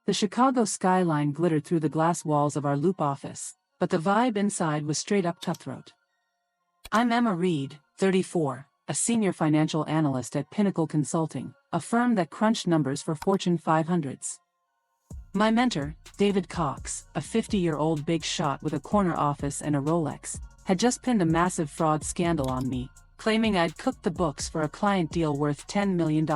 The Chicago skyline glittered through the glass walls of our loop office, but the vibe inside was straight up cutthroat. I'm Emma Reed, 34, a senior financial analyst at Pinnacle Consulting, a firm that crunched numbers for Fortune 500s. My mentor, David Cox, a 50-year-old big shot with a corner office and a Rolex, had just pinned a massive fraud scandal on me, claiming I'd cooked the books for a client deal worth $10 million.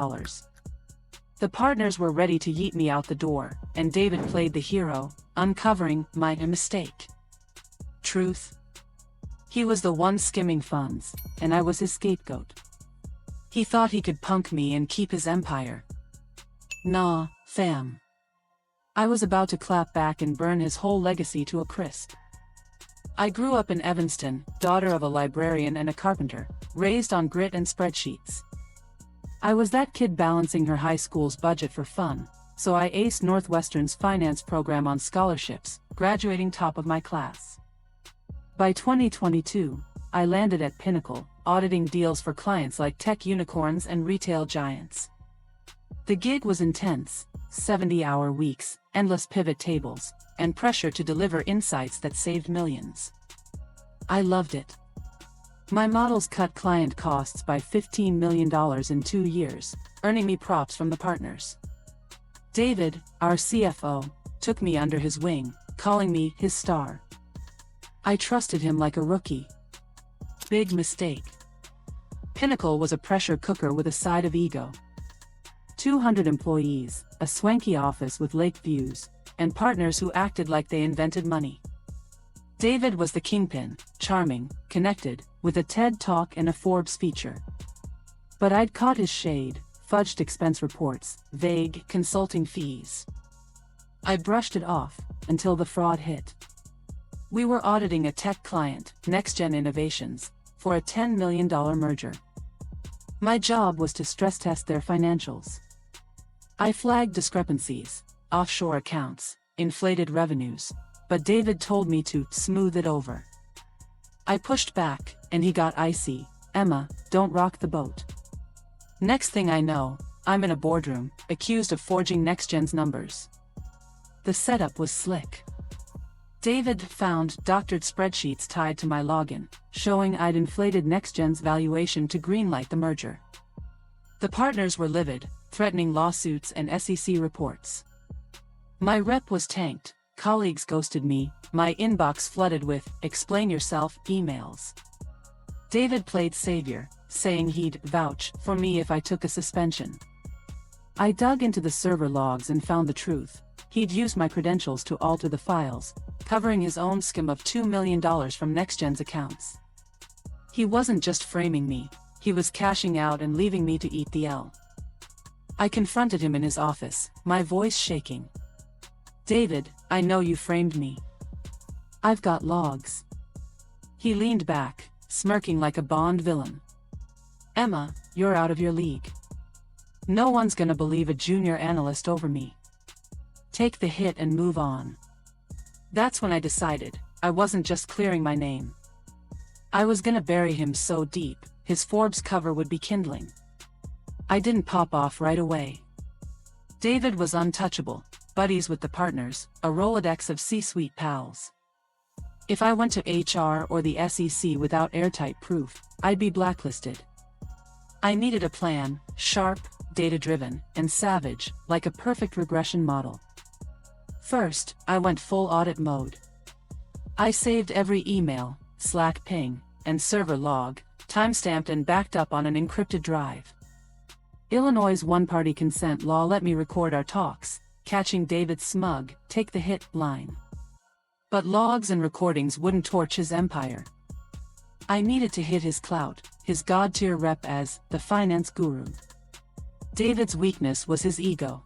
The partners were ready to yeet me out the door, and David played the hero, uncovering my mistake. Truth? He was the one skimming funds, and I was his scapegoat. He thought he could punk me and keep his empire. Nah, fam. I was about to clap back and burn his whole legacy to a crisp. I grew up in Evanston, daughter of a librarian and a carpenter, raised on grit and spreadsheets. I was that kid balancing her high school's budget for fun, so I aced Northwestern's finance program on scholarships, graduating top of my class. By 2022, I landed at Pinnacle, auditing deals for clients like tech unicorns and retail giants. The gig was intense, 70-hour weeks, endless pivot tables, and pressure to deliver insights that saved millions. I loved it. My models cut client costs by $15 million in 2 years, earning me props from the partners. David, our CFO, took me under his wing, calling me his star. I trusted him like a rookie. Big mistake. Pinnacle was a pressure cooker with a side of ego. 200 employees, a swanky office with lake views, and partners who acted like they invented money. David was the kingpin, charming, connected, with a TED Talk and a Forbes feature. But I'd caught his shade, fudged expense reports, vague consulting fees. I brushed it off, until the fraud hit. We were auditing a tech client, NextGen Innovations, for a $10 million merger. My job was to stress test their financials. I flagged discrepancies, offshore accounts, inflated revenues, but David told me to smooth it over. I pushed back, and he got icy. Emma, don't rock the boat. Next thing I know, I'm in a boardroom, accused of forging NextGen's numbers. The setup was slick. David found doctored spreadsheets tied to my login, showing I'd inflated NextGen's valuation to greenlight the merger. The partners were livid, threatening lawsuits and SEC reports. My rep was tanked, colleagues ghosted me, my inbox flooded with "explain yourself" emails. David played savior, saying he'd vouch for me if I took a suspension. I dug into the server logs and found the truth. He'd used my credentials to alter the files, covering his own skim of $2 million from NextGen's accounts. He wasn't just framing me, he was cashing out and leaving me to eat the L. I confronted him in his office, my voice shaking. David, I know you framed me. I've got logs. He leaned back, smirking like a Bond villain. Emma, you're out of your league. No one's gonna believe a junior analyst over me. Take the hit and move on. That's when I decided, I wasn't just clearing my name. I was gonna bury him so deep, his Forbes cover would be kindling. I didn't pop off right away. David was untouchable, buddies with the partners, a Rolodex of C-suite pals. If I went to HR or the SEC without airtight proof, I'd be blacklisted. I needed a plan, sharp, data-driven, and savage, like a perfect regression model. First, I went full audit mode. I saved every email, Slack ping, and server log, timestamped and backed up on an encrypted drive. Illinois' one-party consent law let me record our talks, catching David's smug, "take the hit" line. But logs and recordings wouldn't torch his empire. I needed to hit his clout, his god-tier rep as the finance guru. David's weakness was his ego.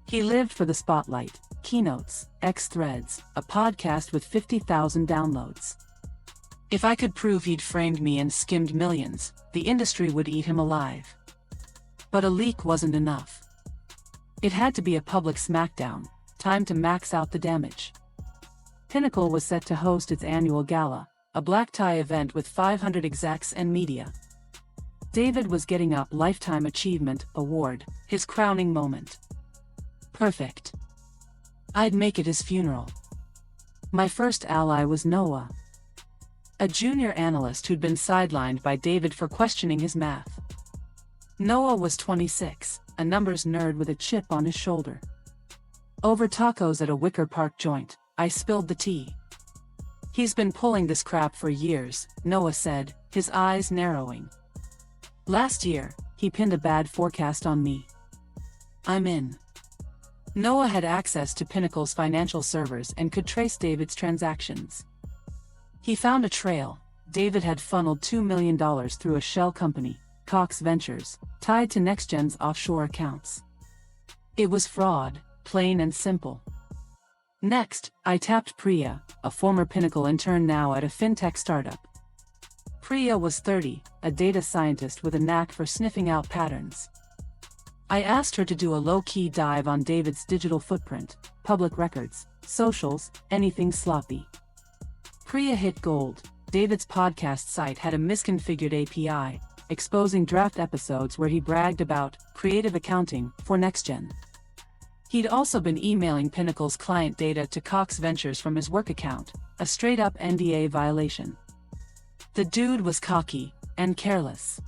He lived for the spotlight, keynotes, X-Threads, a podcast with 50,000 downloads. If I could prove he'd framed me and skimmed millions, the industry would eat him alive. But a leak wasn't enough. It had to be a public smackdown, time to max out the damage. Pinnacle was set to host its annual gala, a black-tie event with 500 execs and media. David was getting a Lifetime Achievement Award, his crowning moment. Perfect. I'd make it his funeral. My first ally was Noah, a junior analyst who'd been sidelined by David for questioning his math. Noah was 26, a numbers nerd with a chip on his shoulder. Over tacos at a Wicker Park joint, I spilled the tea. He's been pulling this crap for years, Noah said, his eyes narrowing. Last year, he pinned a bad forecast on me. I'm in. Noah had access to Pinnacle's financial servers and could trace David's transactions. He found a trail. David had funneled $2 million through a shell company, Cox Ventures, tied to NextGen's offshore accounts. It was fraud, plain and simple. Next, I tapped Priya, a former Pinnacle intern now at a fintech startup. Priya was 30, a data scientist with a knack for sniffing out patterns. I asked her to do a low-key dive on David's digital footprint, public records, socials, anything sloppy. Priya hit gold. David's podcast site had a misconfigured API, exposing draft episodes where he bragged about creative accounting for NextGen. He'd also been emailing Pinnacle's client data to Cox Ventures from his work account, a straight-up NDA violation. The dude was cocky and careless.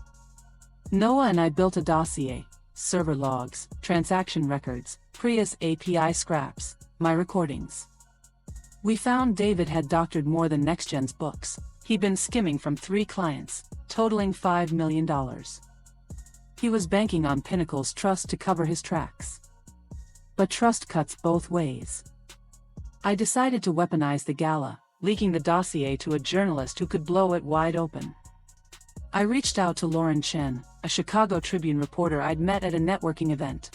Noah and I built a dossier, server logs, transaction records, Priya's API scraps, my recordings. We found David had doctored more than NextGen's books. He'd been skimming from 3 clients, totaling $5 million. He was banking on Pinnacle's trust to cover his tracks. But trust cuts both ways. I decided to weaponize the gala, leaking the dossier to a journalist who could blow it wide open. I reached out to Lauren Chen, a Chicago Tribune reporter I'd met at a networking event.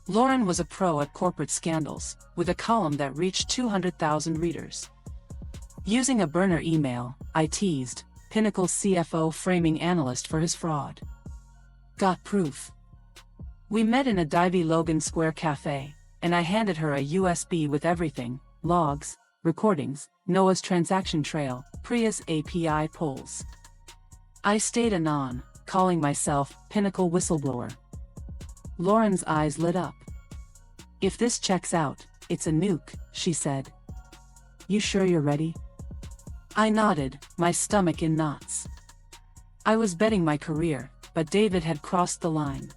Lauren was a pro at corporate scandals, with a column that reached 200,000 readers. Using a burner email, I teased Pinnacle's CFO framing analyst for his fraud. Got proof. We met in a divey Logan Square cafe, and I handed her a USB with everything: logs, recordings, Noah's transaction trail, Priya's API polls. I stayed anon, calling myself Pinnacle Whistleblower. Lauren's eyes lit up. If this checks out, it's a nuke, she said. You sure you're ready? I nodded, my stomach in knots. I was betting my career, but David had crossed the line.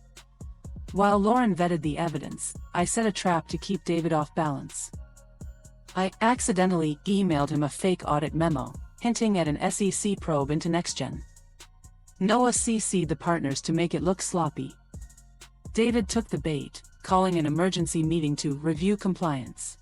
While Lauren vetted the evidence, I set a trap to keep David off balance. I accidentally emailed him a fake audit memo, hinting at an SEC probe into NextGen. Noah CC'd the partners to make it look sloppy. David took the bait, calling an emergency meeting to review compliance.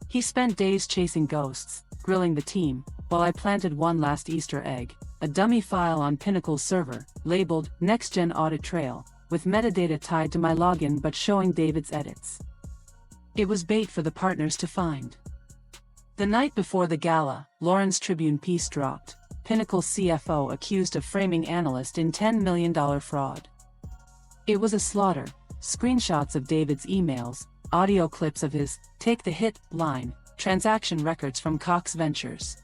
He spent days chasing ghosts, grilling the team, while I planted one last Easter egg, a dummy file on Pinnacle's server, labeled NextGen Audit Trail, with metadata tied to my login but showing David's edits. It was bait for the partners to find. The night before the gala, Lauren's Tribune piece dropped. Pinnacle CFO accused of framing analyst in $10 million fraud. It was a slaughter. Screenshots of David's emails, audio clips of his "take the hit" line, transaction records from Cox Ventures.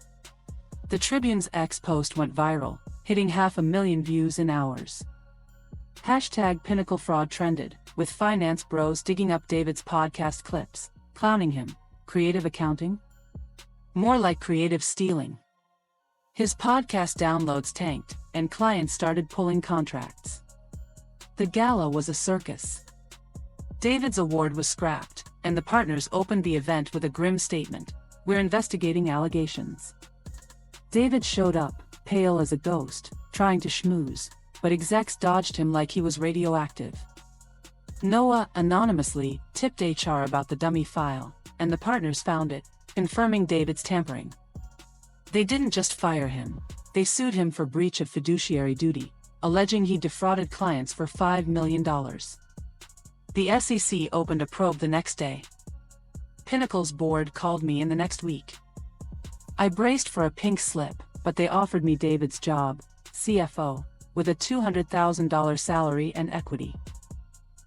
The Tribune's X post went viral, hitting 500,000 views in hours. #Pinnacle fraud trended, with finance bros digging up David's podcast clips, clowning him. Creative accounting? More like creative stealing. His podcast downloads tanked, and clients started pulling contracts. The gala was a circus. David's award was scrapped, and the partners opened the event with a grim statement: "We're investigating allegations." David showed up, pale as a ghost, trying to schmooze, but execs dodged him like he was radioactive. Noah, anonymously, tipped HR about the dummy file, and the partners found it, confirming David's tampering. They didn't just fire him, they sued him for breach of fiduciary duty, alleging he defrauded clients for $5 million. The SEC opened a probe the next day. Pinnacle's board called me in the next week. I braced for a pink slip, but they offered me David's job, CFO, with a $200,000 salary and equity.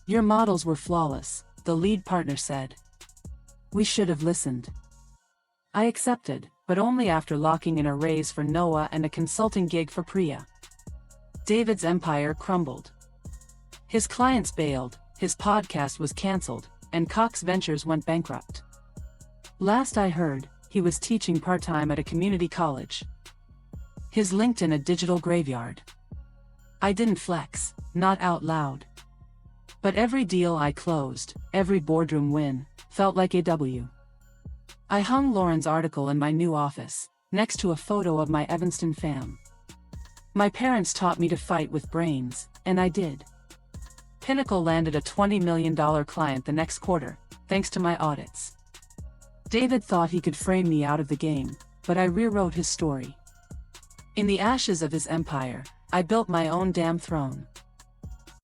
Your models were flawless, the lead partner said. We should have listened. I accepted, but only after locking in a raise for Noah and a consulting gig for Priya. David's empire crumbled. His clients bailed, his podcast was cancelled, and Cox Ventures went bankrupt. Last I heard, he was teaching part-time at a community college. His LinkedIn a digital graveyard. I didn't flex, not out loud. But every deal I closed, every boardroom win, felt like a W. I hung Lauren's article in my new office, next to a photo of my Evanston fam. My parents taught me to fight with brains, and I did. Pinnacle landed a $20 million client the next quarter, thanks to my audits. David thought he could frame me out of the game, but I rewrote his story. In the ashes of his empire, I built my own damn throne.